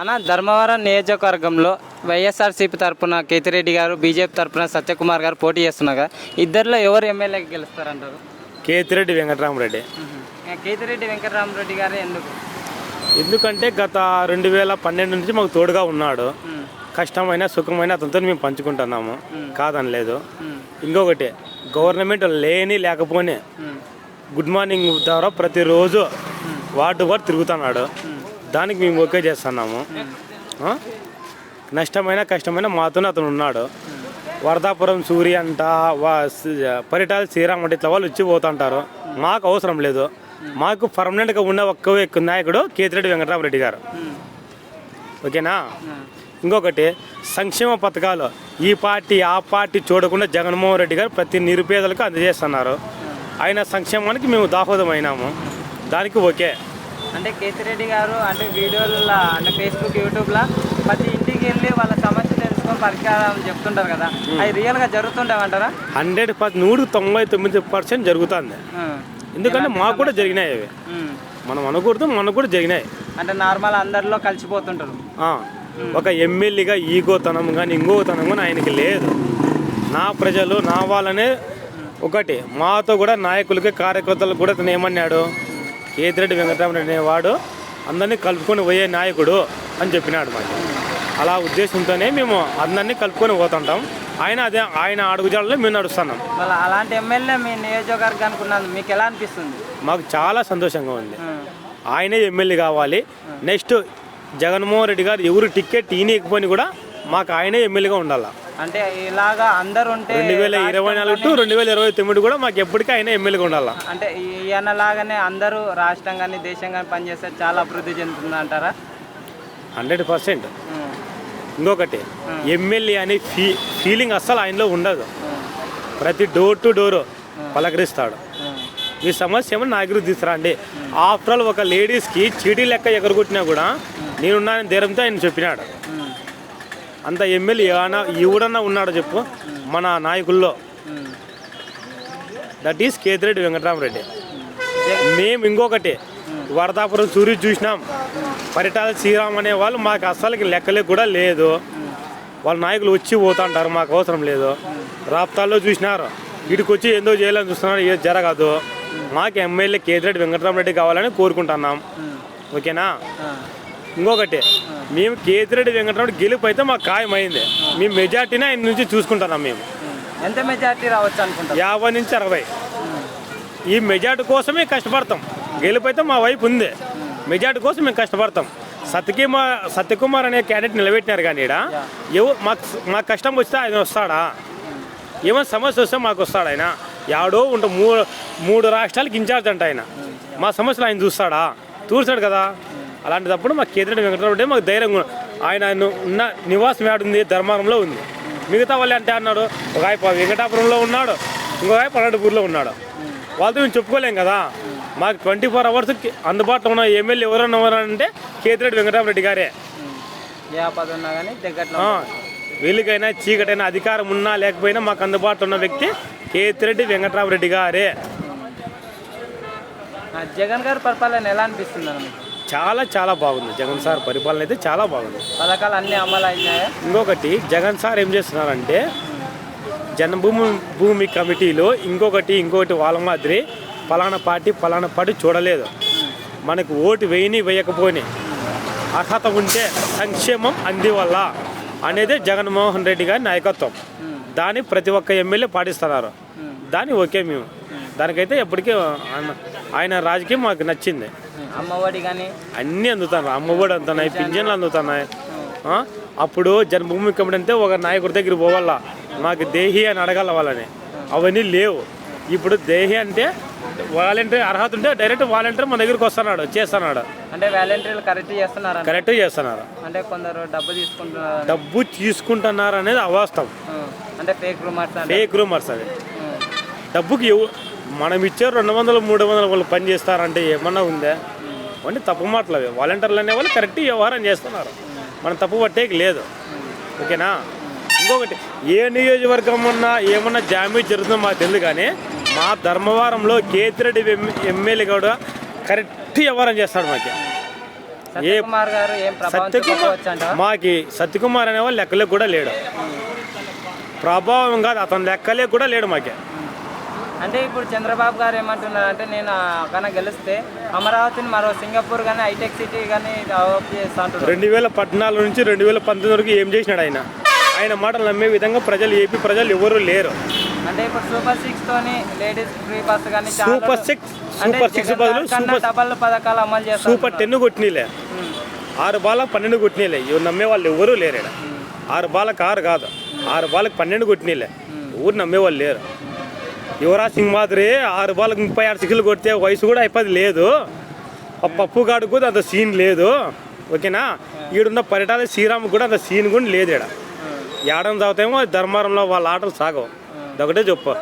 అన్న ధర్మవరం నియోజకవర్గంలో వైఎస్ఆర్సీపీ తరఫున కేతిరెడ్డి గారు, బీజేపీ తరఫున సత్యకుమార్ గారు పోటీ చేస్తున్నారు. ఇద్దరిలో ఎవరు ఎమ్మెల్యేకి గెలుస్తారంటారు? కేతిరెడ్డి వెంకటరామరెడ్డి. కేతిరెడ్డి వెంకటరామరెడ్డి గారు ఎందుకంటే గత 2012 నుంచి మాకు తోడుగా ఉన్నాడు. కష్టమైన సుఖమైన అతనితో మేము పంచుకుంటున్నాము, కాదనలేదు. ఇంకొకటి గవర్నమెంట్ లేకపోనే గుడ్ మార్నింగ్ ద్వారా ప్రతిరోజు వార్డు తిరుగుతున్నాడు. దానికి మేము ఓకే చేస్తున్నాము. నష్టమైన కష్టమైన మాతోనే అతను ఉన్నాడు. వరదాపురం సూర్య అంట, పరిటాల శ్రీరామ్ అంటే ఇట్లా వాళ్ళు వచ్చి పోతుంటారు. మాకు అవసరం లేదు. మాకు పర్మనెంట్గా ఉన్న ఒక్క నాయకుడు కేతిరెడ్డి వెంకటరామరెడ్డి గారు. ఓకేనా? ఇంకొకటి సంక్షేమ పథకాలు ఈ పార్టీ ఆ పార్టీ చూడకుండా జగన్మోహన్ రెడ్డి గారు ప్రతి నిరుపేదలకు అందజేస్తున్నారు. ఆయన సంక్షేమానికి మేము దాహోదమైనాము. దానికి ఓకే. అంటే కేతిరెడ్డి గారు అంటే వీడియోలలో అంటే ఫేస్బుక్, యూట్యూబ్లో ప్రతి ఇంటికి వెళ్ళి వాళ్ళ సమస్య తెలుసుకొని పరిష్కారం చెప్తుంటారు కదా, అవి రియల్గా జరుగుతుంటామంటారా? 199% జరుగుతుంది. ఎందుకంటే మాకు కూడా జరిగినాయి అవి. మనం అనకూడదు, మనకు కూడా జరిగినాయి. అంటే నార్మల్ అందరిలో కలిసిపోతుంటారు. ఒక ఎమ్మెల్యేగా ఈగోతనం కానీ ఇంకోతనం కానీ ఆయనకి లేదు. నా ప్రజలు నా వాళ్ళనే ఒకటి. మాతో కూడా నాయకులకి కార్యకర్తలకు కూడా తను ఏమన్నాడు, కేతిరెడ్డి వెంకటరామరెడ్డి అనేవాడు అందరినీ కలుపుకొని పోయే నాయకుడు అని చెప్పినాడు మాకు. అలా ఉద్దేశంతోనే మేము అందరినీ కలుపుకొని పోతుంటాం. ఆయన అడుగుజాడలో మేము నడుస్తున్నాం. అలాంటి ఎమ్మెల్యే మీ నియోజకవర్గానికి ఉన్నది మీకు ఎలా అనిపిస్తుంది? మాకు చాలా సంతోషంగా ఉంది. ఆయనే ఎమ్మెల్యే కావాలి. నెక్స్ట్ జగన్మోహన్ రెడ్డి గారు ఎవరు టికెట్ ఈయనకపోయినా కూడా మాకు ఆయనే ఎమ్మెల్యేగా ఉండాలి. అంటే ఇలాగా అందరూ ఉంటే 2024 to 2029 కూడా మాకు ఎప్పటికీ ఆయన ఎమ్మెల్యేగా ఉండాలి. అంటే ఈయన లాగానే అందరూ రాష్ట్రం కానీ దేశం కానీ పనిచేస్తే చాలా అభివృద్ధి చెందుతుంది అంటారా? 100%. ఇంకొకటి ఎమ్మెల్యే అనే ఫీలింగ్ అస్సలు ఆయనలో ఉండదు. ప్రతి డోర్ టు డోర్ పలకరిస్తాడు. మీ సమస్య ఏమో నా దగ్గర తీసుకురండి. ఆఫ్టర్ ఆల్ ఒక లేడీస్కి చీటీ లెక్క ఎగరగొట్టినా కూడా నేనున్నానని ధైర్యంతో ఆయన చెప్పినాడు. అంత ఎమ్మెల్యే ఎవడన్నా ఉన్నాడో చెప్పు మన నాయకుల్లో. That is Kethireddy Venkatarami Reddy. మేము ఇంకొకటి వరదాపురం సూర్య చూసినాం. పరిటాల శ్రీరామ్ అనే వాళ్ళు మాకు అస్సలకి లెక్కలే కూడా లేదు. వాళ్ళ నాయకులు వచ్చి పోతుంటారు, మాకు అవసరం లేదు. రాప్తాల్లో చూసినారు, వీడికి వచ్చి ఏందో చేయాలని చూస్తున్నారు. ఏది జరగదు. మాకు ఎమ్మెల్యే కేతిరెడ్డి వెంకటరామరెడ్డి కావాలని కోరుకుంటున్నాం. ఓకేనా? ఇంకొకటి మేము కేతిరెడ్డి వెంకటరామరెడ్డి గెలుపు అయితే మాకు ఖాయమైంది. మేము మెజార్టీనే ఆయన నుంచి చూసుకుంటున్నాం. మేము ఎంత మెజార్టీ రావచ్చు అనుకుంటాం? 50 నుంచి 60. ఈ మెజార్టీ కోసమే కష్టపడతాం. గెలుపు అయితే మా వైపు ఉంది. మెజార్టీ కోసం మేము కష్టపడతాం. సత్యకుమార్ అనే క్యాండిడేట్ నిలబెట్టినారు. కానీ మాకు కష్టం వస్తే ఆయన వస్తాడా? ఏమైనా సమస్య వస్తే మాకు వస్తాడు ఆయన? ఎవడో ఉంటే 3 రాష్ట్రాలకు ఇన్ఛార్జ్ అంట ఆయన. మా సమస్యలు ఆయన చూస్తాడు కదా. అలాంటిదప్పుడు మాకు కేతిరెడ్డి వెంకటరామరెడ్డి మాకు ధైర్యంగా ఆయన ఉన్న నివాసం ఏడుంది, ధర్మవరంలో ఉంది. మిగతా వాళ్ళు అంటే అన్నాడు, ఒక ఆయన వెంకటాపురంలో ఉన్నాడు, ఇంకో ఆయన పన్నెండుపూర్లో ఉన్నాడు. వాళ్ళతో మేము చెప్పుకోలేం కదా. మాకు 24 hours అందుబాటులో ఉన్న ఎమ్మెల్యే ఎవరన్నారంటే కేతిరెడ్డి వెంకటరామరెడ్డి గారే. వీళ్ళకైనా చీకటైనా అధికారం ఉన్నా లేకపోయినా మాకు అందుబాటులో ఉన్న వ్యక్తి కేతిరెడ్డి వెంకటరామరెడ్డి గారే. జగన్ గారి పరిపాలన ఎలా అనిపిస్తుంది? చాలా చాలా బాగుంది. జగన్ సార్ పరిపాలన అయితే చాలా బాగుంది. పథకాలు అన్నీ అమలు అయినాయా? ఇంకొకటి జగన్ సార్ ఏం చేస్తున్నారంటే జన్మభూమి కమిటీలో ఇంకొకటి వాళ్ళ మాదిరి పలానా పార్టీ చూడలేదు. మనకు ఓటు వేయకపోని అర్హత ఉంటే సంక్షేమం అందివల్ల అనేది జగన్మోహన్ రెడ్డి గారి నాయకత్వం. దాన్ని ప్రతి ఒక్క ఎమ్మెల్యే పాటిస్తున్నారు. దాన్ని ఓకే. మేము దానికైతే ఎప్పటికీ ఆయన రాజకీయం మాకు నచ్చింది. అమ్మఒడి కానీ అన్నీ అందుతున్నాయి. అమ్మఒడి అందుతున్నాయి, పింఛన్లు అందుతున్నాయి. అప్పుడు జన్మభూమి కమిటీ అంటే ఒక నాయకుడి దగ్గర పోవాలా, మాకు దేహి అని అడగాల వాళ్ళని. అవన్నీ లేవు. ఇప్పుడు దేహి అంటే వాలంటీర్ అర్హత ఉంటే డైరెక్ట్ వాలంటీర్ మన దగ్గరికి వస్తున్నాడు, చేస్తున్నాడు. అంటే వాలంటీర్లు కరెక్ట్ చేస్తున్నారు. అంటే కొందరు డబ్బు తీసుకుంటున్నారు అనేది అవాస్తవం. అంటే ఫేక్ రూమర్స్ అది. డబ్బుకి మనం ఇచ్చే 200-300 వాళ్ళు పని చేస్తారంటే ఏమన్నా ఉందా? అంటే తప్పు మాటలు అవి. వాలంటీర్లు అనే వాళ్ళు కరెక్ట్ వ్యవహారం చేస్తున్నారు. మనం తప్పు పట్టేకి లేదు. ఓకేనా? ఇంకొకటి ఏ నియోజకవర్గం ఉన్నా ఏమన్నా డ్యామేజ్ జరుగుతుందో మాకు తెలియదు. కానీ మా ధర్మవరంలో కేతిరెడ్డి ఎమ్మెల్యే కూడా కరెక్ట్ వ్యవహారం చేస్తాడు. మాకు సత్యకుమార్ గారు ఏం ప్రభావం చూపవచ్చు అంటావా? మాకి సత్యకుమార్ అనేవాళ్ళు లెక్కలే కూడా లేడు, ప్రభావం కాదు అతను లెక్కలే కూడా లేడు మాకే. అంటే ఇప్పుడు చంద్రబాబు గారు ఏమంటున్నారు అంటే నేను కన్నా గెలిస్తే అమరావతిని మరో సింగపూర్ కానీ హైటెక్ సిటీ కానీ డెవలప్ చేస్తా అంటున్నారు. 2014 నుంచి 2019 వరకు ఏం చేసినాడు ఆయన? ఆయన మాటలు నమ్మే విధంగా ప్రజలు, ఏపీ ప్రజలు ఎవరు లేరు. అంటే ఇప్పుడు సూపర్ 6 తోని లేడీస్ ఫ్రీ బస్ కానీ సూపర్ సిక్స్ బదులు డబల్ పథకాలు అమలు చేస్తారు. సూపర్ 10 కొట్టినీలే, 6 బాలకు 12 కొట్టినీలే. ఎవరు నమ్మే వాళ్ళు ఎవరు లేరు ఇక్కడ. 6 బాలకు 6 కాదు, 6 బాలకు 12 కొట్టినీలే. ఎవరు నమ్మేవాళ్ళు లేరు. యువరాజ్ సింగ్ మాదిరి 6 బాలకు 36 సిక్స్లు కొడితే వయసు కూడా అయిపోయి లేదు. ఆ పప్పు గాడుకు కూడా అంత సీన్ లేదు. ఓకేనా? ఈడున్న పరిటాల శ్రీరామ్ కూడా అంత సీన్ కూడా లేదు. ఇక్కడ ఏడం తాగుతామో ధర్మవరంలో వాళ్ళ ఆటలు సాగవు. అదొకటే చెప్పు.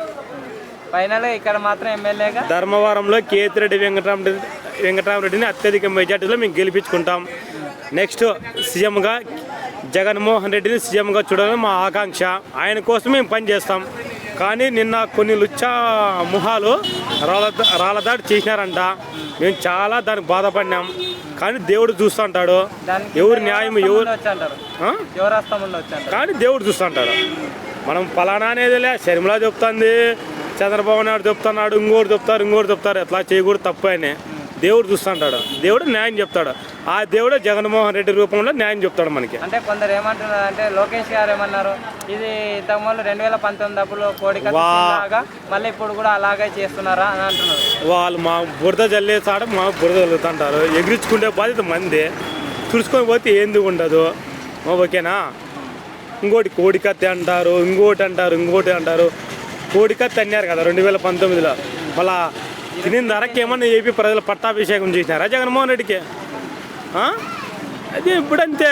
ఫైనల్ ఇక్కడ మాత్రం ఎమ్మెల్యేగా ధర్మవరంలో కేతిరెడ్డి వెంకటరామరెడ్డిని అత్యధిక మెజార్టీలో మేము గెలిపించుకుంటాం. నెక్స్ట్ సీఎంగా జగన్మోహన్ రెడ్డిని సీఎంగా చూడాలని మా ఆకాంక్ష. ఆయన కోసం మేము పనిచేస్తాం. కానీ నిన్న కొన్ని లుచ్చా మొహాలు రాళ్ళదాడి చేసినారంట. మేము చాలా దానికి బాధపడినాం. కానీ దేవుడు చూస్తుంటాడు. ఎవరు న్యాయం కానీ దేవుడు చూస్తుంటాడు. మనం ఫలానా అనేదిలే. షర్మిలా చెప్తుంది, చంద్రబాబు నాయుడు చెప్తున్నాడు, ఇంకోటి చెప్తారు. ఎట్లా చేయకూడదు, తప్పు అని దేవుడు చూస్తుంటాడు. దేవుడు న్యాయం చెప్తాడు. ఆ దేవుడు జగన్మోహన్ రెడ్డి రూపంలో న్యాయం చెప్తాడు మనకి. అంటే కొందరు ఏమంటున్నారు అంటే లోకేష్ గారు ఏమన్నారు, ఇది ఇంతకుముందు 2019 అప్పుడు కోడికలాగా మళ్ళీ ఇప్పుడు కూడా అలాగే చేస్తున్నారా అని అంటున్నారు. వాళ్ళు మా బురద జల్లేసాడు, మా బురద జల్లుతుంటారు. ఎగిరించుకుంటే బాధ్యత మంది, చూసుకొని పోతే ఏంది ఉండదు. ఓకేనా? ఇంకోటి కోడికత్తి అంటారు, ఇంకోటి అంటారు. కోడికత్తి అన్నారు కదా 2019లో. మళ్ళా తినిన ధరకి ఏమన్నా ఏపీ ప్రజలు పట్టాభిషేకం చేసినారా జగన్మోహన్ రెడ్డికి? అది ఇప్పుడంతే.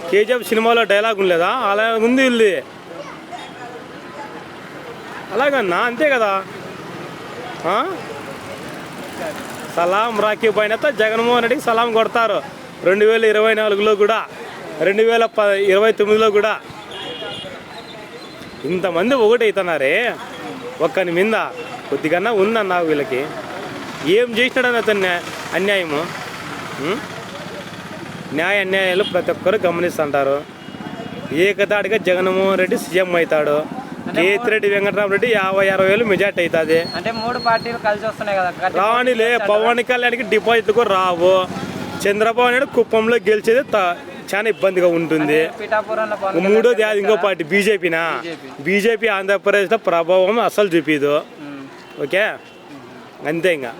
కేజీఎఫ్ సినిమాలో డైలాగ్ ఉండలేదా? అలా ఉంది వీళ్ళు. అలాగన్నా అంతే కదా. సలాం రాఖీ పైనతో జగన్మోహన్ రెడ్డికి సలాం కొడతారు. 2024లో కూడా, 2029లో కూడా. ఇంతమంది ఒకటవుతున్నారే ఒక్కని మీద. కొద్దిగా ఉందన్నా వీళ్ళకి. ఏం చేసినాడని అతను అన్యాయము. అన్యాయాలు ప్రతి ఒక్కరు గమనిస్తుంటారు. ఏకదాడిగా జగన్మోహన్ రెడ్డి సీఎం అవుతాడు. కేతిరెడ్డి వెంకటరామరెడ్డి 50-60 వేలు మెజార్టీ అవుతుంది. అంటే 3 పార్టీలు కలిసి వస్తున్నాయి కదా. రానిలే, పవన్ కళ్యాణ్కి డిపాజిట్ కూడా రావు. చంద్రబాబు నాయుడు కుప్పంలో గెలిచేది చాలా ఇబ్బందిగా ఉంటుంది. మూడోది అది ఇంకో పార్టీ బీజేపీ ఆంధ్రప్రదేశ్లో ప్రభావం అసలు చూపిదు. ఓకే, అంతే ఇంకా.